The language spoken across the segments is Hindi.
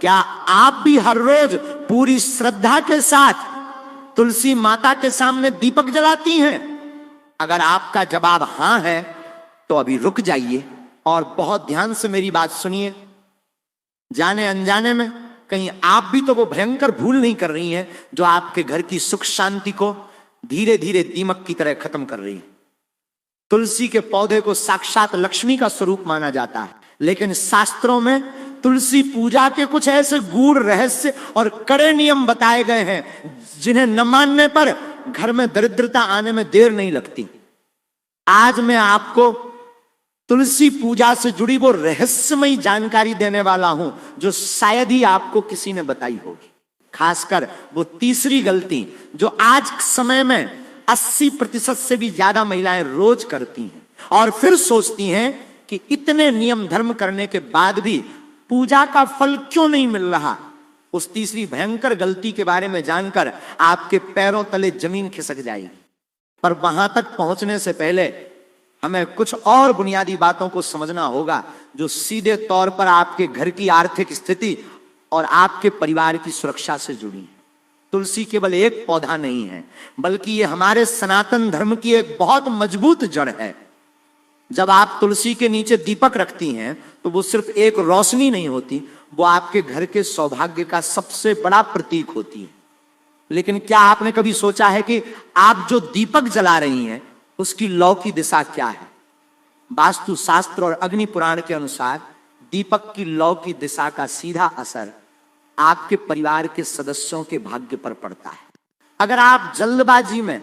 क्या आप भी हर रोज पूरी श्रद्धा के साथ तुलसी माता के सामने दीपक जलाती हैं? अगर आपका जवाब हां है तो अभी रुक जाइए और बहुत ध्यान से मेरी बात सुनिए। जाने अनजाने में कहीं आप भी तो वो भयंकर भूल नहीं कर रही हैं जो आपके घर की सुख शांति को धीरे धीरे दीमक की तरह खत्म कर रही है। तुलसी के पौधे को साक्षात लक्ष्मी का स्वरूप माना जाता है, लेकिन शास्त्रों में तुलसी पूजा के कुछ ऐसे गूढ़ रहस्य और कड़े नियम बताए गए हैं जिन्हें न मानने पर घर में दरिद्रता आने में देर नहीं लगती। आज मैं आपको तुलसी पूजा से जुड़ी वो रहस्यमयी जानकारी देने वाला हूं जो शायद ही आपको किसी ने बताई होगी। खासकर वो तीसरी गलती जो आज समय में 80% से भी ज्यादा महिलाएं रोज करती हैं और फिर सोचती हैं कि इतने नियम धर्म करने के बाद भी पूजा का फल क्यों नहीं मिल रहा। उस तीसरी भयंकर गलती के बारे में जानकर आपके पैरों तले जमीन खिसक जाएगी। पर वहां तक पहुंचने से पहले हमें कुछ और बुनियादी बातों को समझना होगा जो सीधे तौर पर आपके घर की आर्थिक स्थिति और आपके परिवार की सुरक्षा से जुड़ी है। तुलसी केवल एक पौधा नहीं है, बल्कि ये हमारे सनातन धर्म की एक बहुत मजबूत जड़ है। जब आप तुलसी के नीचे दीपक रखती हैं तो वो सिर्फ एक रोशनी नहीं होती, वो आपके घर के सौभाग्य का सबसे बड़ा प्रतीक होती है। लेकिन क्या आपने कभी सोचा है कि आप जो दीपक जला रही हैं उसकी लौ की दिशा क्या है? वास्तु शास्त्र और अग्नि पुराण के अनुसार दीपक की लौ की दिशा का सीधा असर आपके परिवार के सदस्यों के भाग्य पर पड़ता है। अगर आप जल्दबाजी में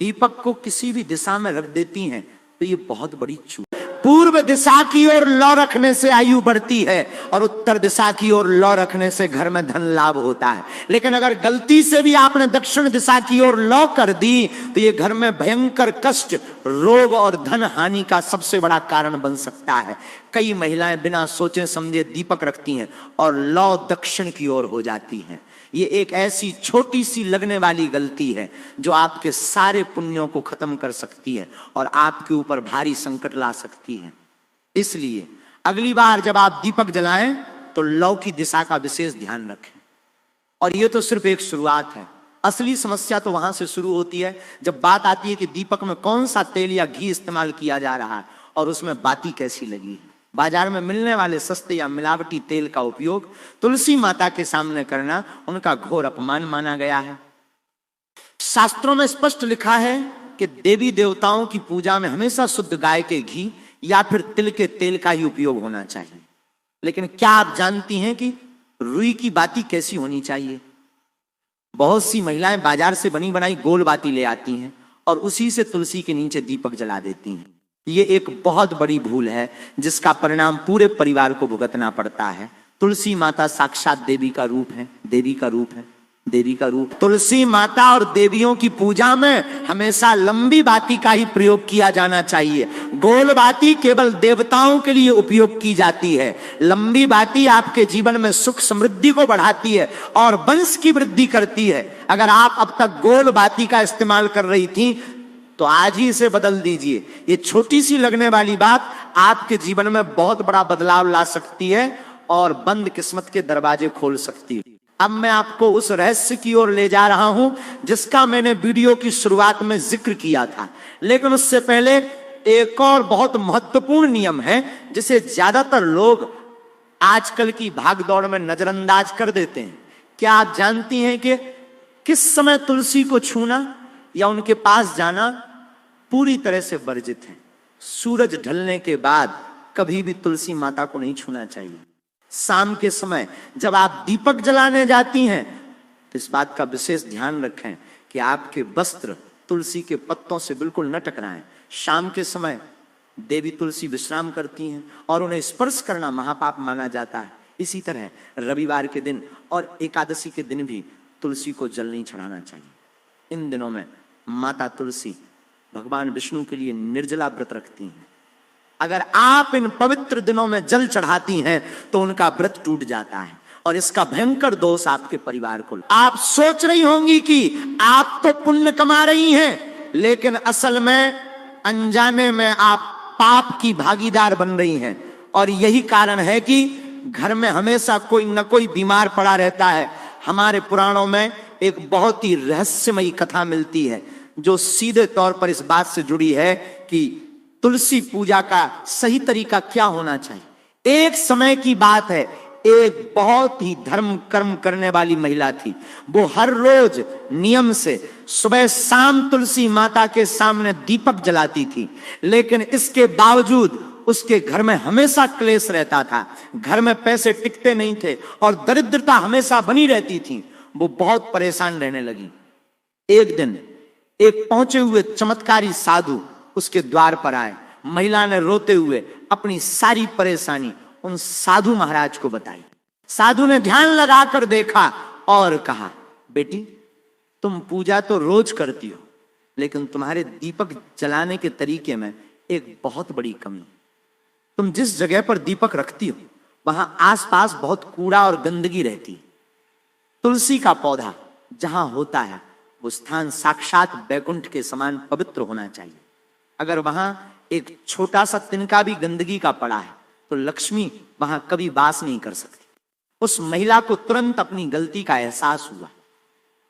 दीपक को किसी भी दिशा में रख देती हैं तो ये बहुत बड़ी चूक। पूर्व दिशा की ओर लौ रखने से आयु बढ़ती है और उत्तर दिशा की ओर लौ रखने से घर में धन लाभ होता है। लेकिन अगर गलती से भी आपने दक्षिण दिशा की ओर लौ कर दी तो ये घर में भयंकर कष्ट, रोग और धन हानि का सबसे बड़ा कारण बन सकता है। कई महिलाएं बिना सोचे समझे दीपक रखती हैं और लौ दक्षिण की ओर हो जाती हैं। ये एक ऐसी छोटी सी लगने वाली गलती है जो आपके सारे पुण्यों को खत्म कर सकती है और आपके ऊपर भारी संकट ला सकती है। इसलिए अगली बार जब आप दीपक जलाएं तो लौ की दिशा का विशेष ध्यान रखें। और ये तो सिर्फ एक शुरुआत है। असली समस्या तो वहां से शुरू होती है जब बात आती है कि दीपक में कौन सा तेल या घी इस्तेमाल किया जा रहा है और उसमें बाती कैसी लगी है। बाजार में मिलने वाले सस्ते या मिलावटी तेल का उपयोग तुलसी माता के सामने करना उनका घोर अपमान माना गया है। शास्त्रों में स्पष्ट लिखा है कि देवी देवताओं की पूजा में हमेशा शुद्ध गाय के घी या फिर तिल के तेल का ही उपयोग होना चाहिए। लेकिन क्या आप जानती हैं कि रुई की बाती कैसी होनी चाहिए? बहुत सी महिलाएं बाजार से बनी बनाई गोल बाती ले आती हैं और उसी से तुलसी के नीचे दीपक जला देती हैं। ये एक बहुत बड़ी भूल है जिसका परिणाम पूरे परिवार को भुगतना पड़ता है। तुलसी माता साक्षात देवी का रूप है, देवी का रूप है, देवी का रूप। तुलसी माता और देवियों की पूजा में हमेशा लंबी बाती का ही प्रयोग किया जाना चाहिए। गोल बाती केवल देवताओं के लिए उपयोग की जाती है। लंबी बाती आपके जीवन में सुख समृद्धि को बढ़ाती है और वंश की वृद्धि करती है। अगर आप अब तक गोल बाती का इस्तेमाल कर रही थी तो आज ही इसे बदल दीजिए। ये छोटी सी लगने वाली बात आपके जीवन में बहुत बड़ा बदलाव ला सकती है और बंद किस्मत के दरवाजे खोल सकती है। अब मैं आपको उस रहस्य की ओर ले जा रहा हूं जिसका मैंने वीडियो की शुरुआत में जिक्र किया था। लेकिन उससे पहले एक और बहुत महत्वपूर्ण नियम है जिसे ज्यादातर लोग आजकल की भागदौड़ में नजरअंदाज कर देते हैं। क्या आप जानती हैं कि किस समय तुलसी को छूना या उनके पास जाना पूरी तरह से वर्जित है? सूरज ढलने के बाद कभी भी तुलसी माता को नहीं छूना चाहिए। शाम के समय जब आप दीपक जलाने जाती हैं तो इस बात का विशेष ध्यान रखें कि आपके वस्त्र तुलसी के पत्तों से बिल्कुल न टकराएं। शाम के समय देवी तुलसी विश्राम करती हैं और उन्हें स्पर्श करना महापाप माना जाता है। इसी तरह रविवार के दिन और एकादशी के दिन भी तुलसी को जल नहीं चढ़ाना चाहिए। इन दिनों में माता तुलसी भगवान विष्णु के लिए निर्जला व्रत रखती हैं। अगर आप इन पवित्र दिनों में जल चढ़ाती हैं तो उनका व्रत टूट जाता है और इसका भयंकर दोष आपके परिवार को। आप सोच रही होंगी कि आप तो पुण्य कमा रही हैं, लेकिन असल में अनजाने में आप पाप की भागीदार बन रही हैं। और यही कारण है कि घर में हमेशा कोई न कोई बीमार पड़ा रहता है। हमारे पुराणों में एक बहुत ही रहस्यमयी कथा मिलती है जो सीधे तौर पर इस बात से जुड़ी है कि तुलसी पूजा का सही तरीका क्या होना चाहिए। एक समय की बात है, एक बहुत ही धर्म कर्म करने वाली महिला थी। वो हर रोज नियम से सुबह शाम तुलसी माता के सामने दीपक जलाती थी, लेकिन इसके बावजूद उसके घर में हमेशा क्लेश रहता था। घर में पैसे टिकते नहीं थे और दरिद्रता हमेशा बनी रहती थी। वो बहुत परेशान रहने लगी। एक दिन एक पहुंचे हुए चमत्कारी साधु उसके द्वार पर आए। महिला ने रोते हुए अपनी सारी परेशानी उन साधु महाराज को बताई। साधु ने ध्यान लगाकर देखा और कहा, बेटी तुम पूजा तो रोज करती हो, लेकिन तुम्हारे दीपक जलाने के तरीके में एक बहुत बड़ी कमी। तुम जिस जगह पर दीपक रखती हो वहां आसपास बहुत कूड़ा और गंदगी रहती है। तुलसी का पौधा जहां होता है वो स्थान साक्षात बैकुंठ के समान पवित्र होना चाहिए। अगर वहां एक छोटा सा तिनका भी गंदगी का पड़ा है तो लक्ष्मी वहां कभी वास नहीं कर सकती। उस महिला को तुरंत अपनी गलती का एहसास हुआ।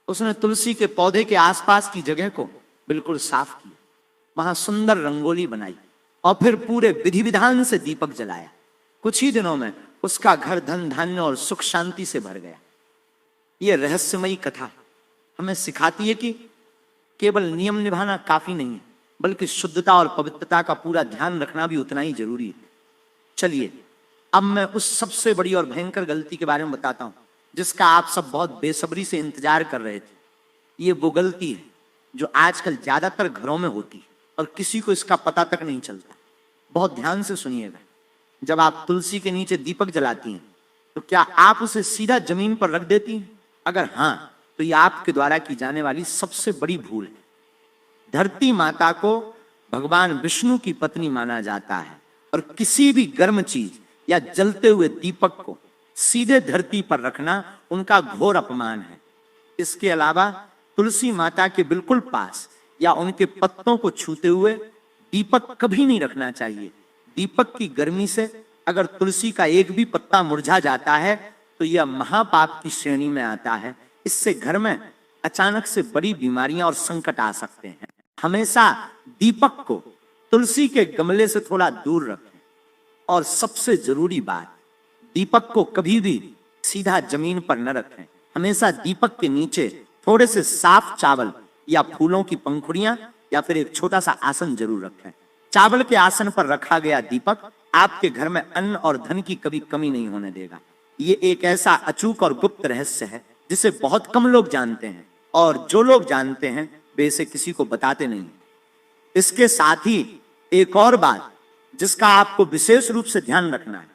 उसने तुलसी के पौधे के आसपास की जगह को बिल्कुल साफ किया, वहां सुंदर रंगोली बनाई और फिर पूरे विधि विधान से दीपक जलाया। कुछ ही दिनों में उसका घर धन धान्य और सुख शांति से भर गया। यह रहस्यमयी कथा हमें सिखाती है कि केवल नियम निभाना काफी नहीं है, बल्कि शुद्धता और पवित्रता का पूरा ध्यान रखना भी उतना ही जरूरी है। चलिए अब मैं उस सबसे बड़ी और भयंकर गलती के बारे में बताता हूं जिसका आप सब बहुत बेसब्री से इंतजार कर रहे थे। ये वो गलती है जो आजकल ज्यादातर घरों में होती है और किसी को इसका पता तक नहीं चलता। बहुत ध्यान से सुनिएगा। जब आप तुलसी के नीचे दीपक जलाती हैं तो क्या आप उसे सीधा जमीन पर रख देती हैं? अगर हां तो यह आपके द्वारा की जाने वाली सबसे बड़ी भूल है। धरती माता को भगवान विष्णु की पत्नी माना जाता है और किसी भी गर्म चीज या जलते हुए दीपक को सीधे धरती पर रखना उनका घोर अपमान है। इसके अलावा तुलसी माता के बिल्कुल पास या उनके पत्तों को छूते हुए दीपक कभी नहीं रखना चाहिए। दीपक की गर्मी से अगर तुलसी का एक भी पत्ता मुरझा जाता है तो यह महापाप की श्रेणी में आता है। इससे घर में अचानक से बड़ी बीमारियां और संकट आ सकते हैं। हमेशा दीपक को तुलसी के गमले से थोड़ा दूर रखें और सबसे जरूरी बात, दीपक को कभी भी सीधा जमीन पर न रखें। हमेशा दीपक के नीचे थोड़े से साफ चावल या फूलों की पंखुड़ियां या फिर एक छोटा सा आसन जरूर रखें। चावल के आसन पर रखा गया दीपक आपके घर में अन्न और धन की कभी कमी नहीं होने देगा। ये एक ऐसा अचूक और गुप्त रहस्य है जिसे बहुत कम लोग जानते हैं और जो लोग जानते हैं वे इसे किसी को बताते नहीं। इसके साथ ही एक और बात जिसका आपको विशेष रूप से ध्यान रखना है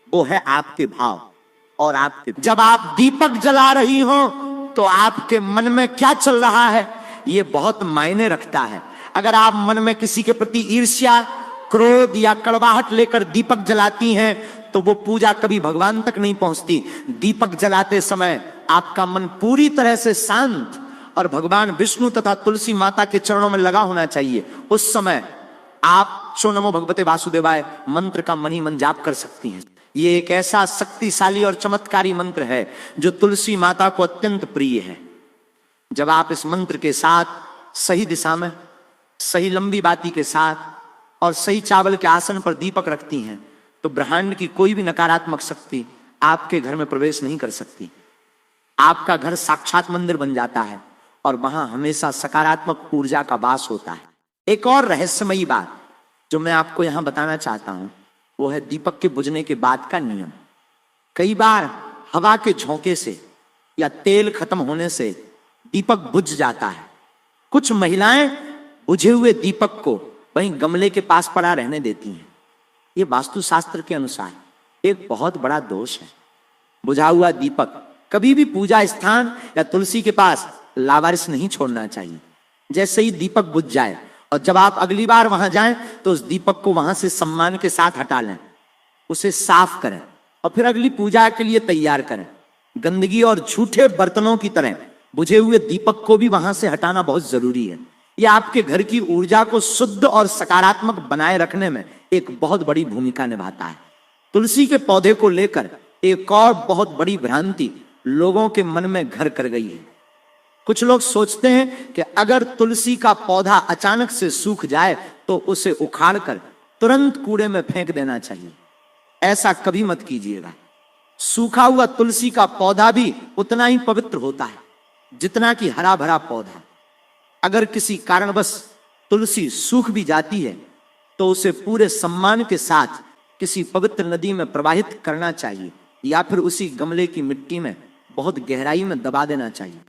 वो है आपके भाव और आपके। जब आप दीपक जला रही हो तो आपके मन में क्या चल रहा है ये बहुत मायने रखता है। अगर आप मन में किसी के प्रति ईर्ष्या, क्रोध या कड़वाहट लेकर दीपक जलाती हैं तो वो पूजा कभी भगवान तक नहीं पहुंचती। दीपक जलाते समय आपका मन पूरी तरह से शांत और भगवान विष्णु तथा तुलसी माता के चरणों में लगा होना चाहिए। उस समय आप शो नमो भगवते वासुदेवाय मंत्र का मन ही मन जाप कर सकती हैं। ये एक ऐसा शक्तिशाली और चमत्कारी मंत्र है जो तुलसी माता को अत्यंत प्रिय है। जब आप इस मंत्र के साथ सही दिशा में, सही लंबी बाती के साथ और सही चावल के आसन पर दीपक रखती हैं तो ब्रह्मांड की कोई भी नकारात्मक शक्ति आपके घर में प्रवेश नहीं कर सकती। आपका घर साक्षात मंदिर बन जाता है और वहां हमेशा सकारात्मक ऊर्जा का वास होता है। एक और रहस्यमयी बात जो मैं आपको यहां बताना चाहता हूं वो है दीपक के बुझने के बाद का नियम। कई बार हवा के झोंके से या तेल खत्म होने से दीपक बुझ जाता है। कुछ महिलाएं बुझे हुए दीपक को वहीं गमले के पास पड़ा रहने देती हैं। ये वास्तुशास्त्र के अनुसार एक बहुत बड़ा दोष है। बुझा हुआ दीपक कभी भी पूजा स्थान या तुलसी के पास लावारिस नहीं छोड़ना चाहिए। जैसे ही दीपक बुझ जाए और जब आप अगली बार वहां जाएं तो उस दीपक को वहां से सम्मान के साथ हटा लें, उसे साफ करें और फिर अगली पूजा के लिए तैयार करें। गंदगी और झूठे बर्तनों की तरह बुझे हुए दीपक को भी वहां से हटाना बहुत जरूरी है। यह आपके घर की ऊर्जा को शुद्ध और सकारात्मक बनाए रखने में एक बहुत बड़ी भूमिका निभाता है। तुलसी के पौधे को लेकर एक और बहुत बड़ी भ्रांति लोगों के मन में घर कर गई है। कुछ लोग सोचते हैं कि अगर तुलसी का पौधा अचानक से सूख जाए तो उसे उखाड़कर तुरंत कूड़े में फेंक देना चाहिए। ऐसा कभी मत कीजिएगा। सूखा हुआ तुलसी का पौधा भी उतना ही पवित्र होता है जितना कि हरा भरा पौधा। अगर किसी कारणवश तुलसी सूख भी जाती है तो उसे पूरे सम्मान के साथ किसी पवित्र नदी में प्रवाहित करना चाहिए या फिर उसी गमले की मिट्टी में बहुत गहराई में दबा देना चाहिए।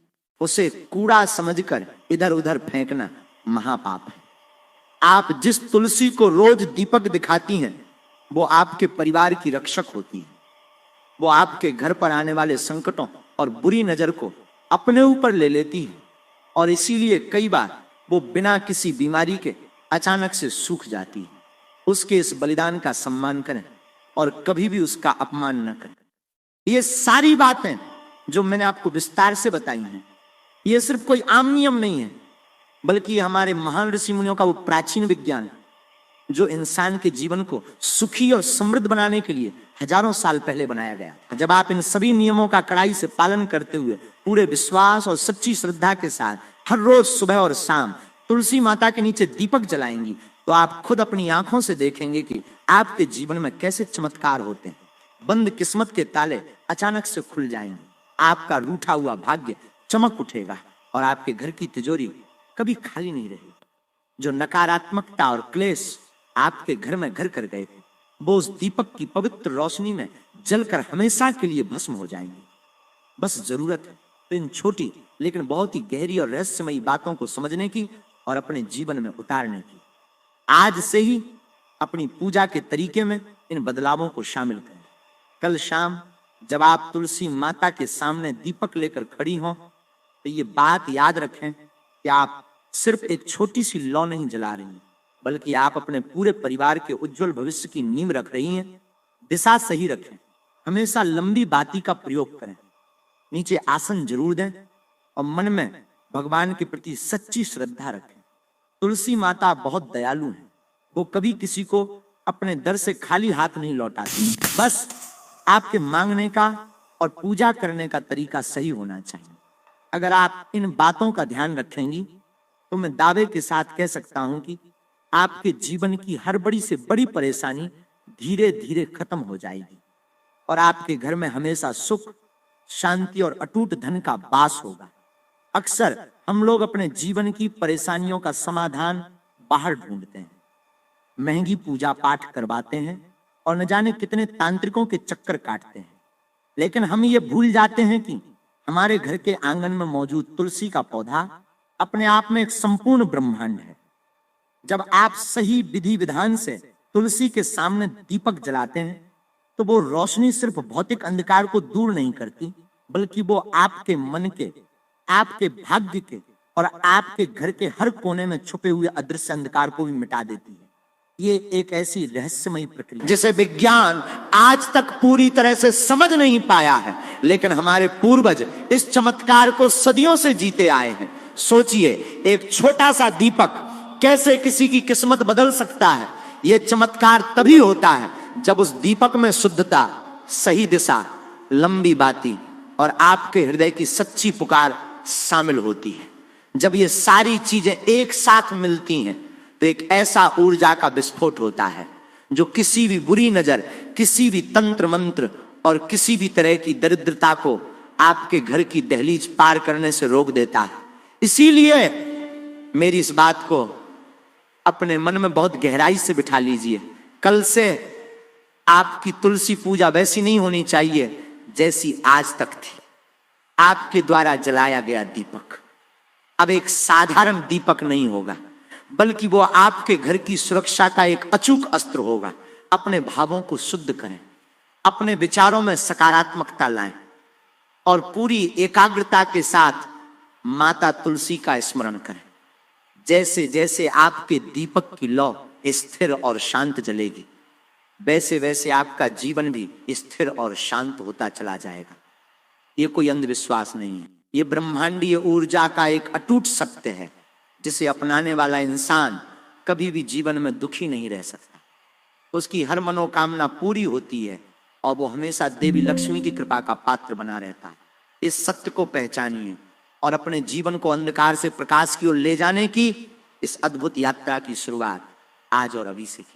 उसे कूड़ा समझकर इधर उधर फेंकना महापाप है। आप जिस तुलसी को रोज दीपक दिखाती हैं वो आपके परिवार की रक्षक होती है। वो आपके घर पर आने वाले संकटों और बुरी नजर को अपने ऊपर ले लेती है और इसीलिए कई बार वो बिना किसी बीमारी के अचानक से सूख जाती है। उसके इस बलिदान का सम्मान करें और कभी भी उसका अपमान न करें। ये सारी बातें जो मैंने आपको विस्तार से बताई हैं, ये सिर्फ कोई आम नियम नहीं है, बल्कि हमारे महान ऋषि मुनियों का वो प्राचीन विज्ञान है जो इंसान के जीवन को सुखी और समृद्ध बनाने के लिए हजारों साल पहले बनाया गया। जब आप इन सभी नियमों का कड़ाई से पालन करते हुए पूरे विश्वास और सच्ची श्रद्धा के साथ हर रोज सुबह और शाम तुलसी माता के नीचे दीपक जलाएंगी तो आप खुद अपनी आंखों से देखेंगे कि आपके जीवन में कैसे चमत्कार होते हैं। बंद किस्मत के ताले अचानक से खुल जाएंगे, आपका रूठा हुआ भाग्य चमक उठेगा और आपके घर की तिजोरी कभी खाली नहीं रहेगी। जो नकारात्मकता और क्लेश आपके घर में घर कर गए थे वो उस दीपक की पवित्र रोशनी में जलकर हमेशा के लिए भस्म हो जाएंगे। बस जरूरत है तो इन छोटी लेकिन बहुत ही गहरी और रहस्यमयी बातों को समझने की और अपने जीवन में उतारने की। आज से ही अपनी पूजा के तरीके में इन बदलावों को शामिल करें। कल शाम जब आप तुलसी माता के सामने दीपक लेकर खड़ी हों तो ये बात याद रखें कि आप सिर्फ एक छोटी सी लौ नहीं जला रही हैं, बल्कि आप अपने पूरे परिवार के उज्जवल भविष्य की नींव रख रही हैं। दिशा सही रखें, हमेशा लंबी बाती का प्रयोग करें, नीचे आसन जरूर दें और मन में भगवान के प्रति सच्ची श्रद्धा रखें। तुलसी माता बहुत दयालु है, वो कभी किसी को अपने दर से खाली हाथ नहीं लौटाती। बस आपके मांगने का और पूजा करने का तरीका सही होना चाहिए। अगर आप इन बातों का ध्यान रखेंगी तो मैं दावे के साथ कह सकता हूं कि आपके जीवन की हर बड़ी से बड़ी परेशानी धीरे धीरे खत्म हो जाएगी और आपके घर में हमेशा सुख, शांति और अटूट धन का वास होगा। अक्सर हम लोग अपने जीवन की परेशानियों का समाधान बाहर ढूंढते हैं, महंगी पूजा पाठ करवाते हैं और न जाने कितने तांत्रिकों के चक्कर काटते हैं, लेकिन हम ये भूल जाते हैं कि हमारे घर के आंगन में मौजूद तुलसी का पौधा अपने आप में एक संपूर्ण ब्रह्मांड है। जब आप सही विधि विधान से तुलसी के सामने दीपक जलाते हैं तो वो रोशनी सिर्फ भौतिक अंधकार को दूर नहीं करती, बल्कि वो आपके मन के, आपके भाग्य के और आपके घर के हर कोने में छुपे हुए अदृश्य अंधकार को भी मिटा देती है। ये एक ऐसी रहस्यमयी प्रक्रिया जिसे विज्ञान आज तक पूरी तरह से समझ नहीं पाया है, लेकिन हमारे पूर्वज इस चमत्कार को सदियों से जीते आए हैं। सोचिए, एक छोटा सा दीपक कैसे किसी की किस्मत बदल सकता है। यह चमत्कार तभी होता है जब उस दीपक में शुद्धता, सही दिशा, लंबी बाती और आपके हृदय की सच्ची पुकार शामिल होती है। जब ये सारी चीजें एक साथ मिलती हैं तो एक ऐसा ऊर्जा का विस्फोट होता है जो किसी भी बुरी नजर, किसी भी तंत्र मंत्र और किसी भी तरह की दरिद्रता को आपके घर की दहलीज पार करने से रोक देता है। इसीलिए मेरी इस बात को अपने मन में बहुत गहराई से बिठा लीजिए। कल से आपकी तुलसी पूजा वैसी नहीं होनी चाहिए जैसी आज तक थी। आपके द्वारा जलाया गया दीपक अब एक साधारण दीपक नहीं होगा, बल्कि वो आपके घर की सुरक्षा का एक अचूक अस्त्र होगा। अपने भावों को शुद्ध करें, अपने विचारों में सकारात्मकता लाएं और पूरी एकाग्रता के साथ माता तुलसी का स्मरण करें। जैसे जैसे आपके दीपक की लौ स्थिर और शांत जलेगी, वैसे वैसे आपका जीवन भी स्थिर और शांत होता चला जाएगा। ये कोई अंधविश्वास नहीं है, ये ब्रह्मांडीय ऊर्जा का एक अटूट सत्य है जिसे अपनाने वाला इंसान कभी भी जीवन में दुखी नहीं रह सकता। उसकी हर मनोकामना पूरी होती है और वो हमेशा देवी लक्ष्मी की कृपा का पात्र बना रहता है। इस सत्य को पहचानिए और अपने जीवन को अंधकार से प्रकाश की ओर ले जाने की इस अद्भुत यात्रा की शुरुआत आज और अभी से की।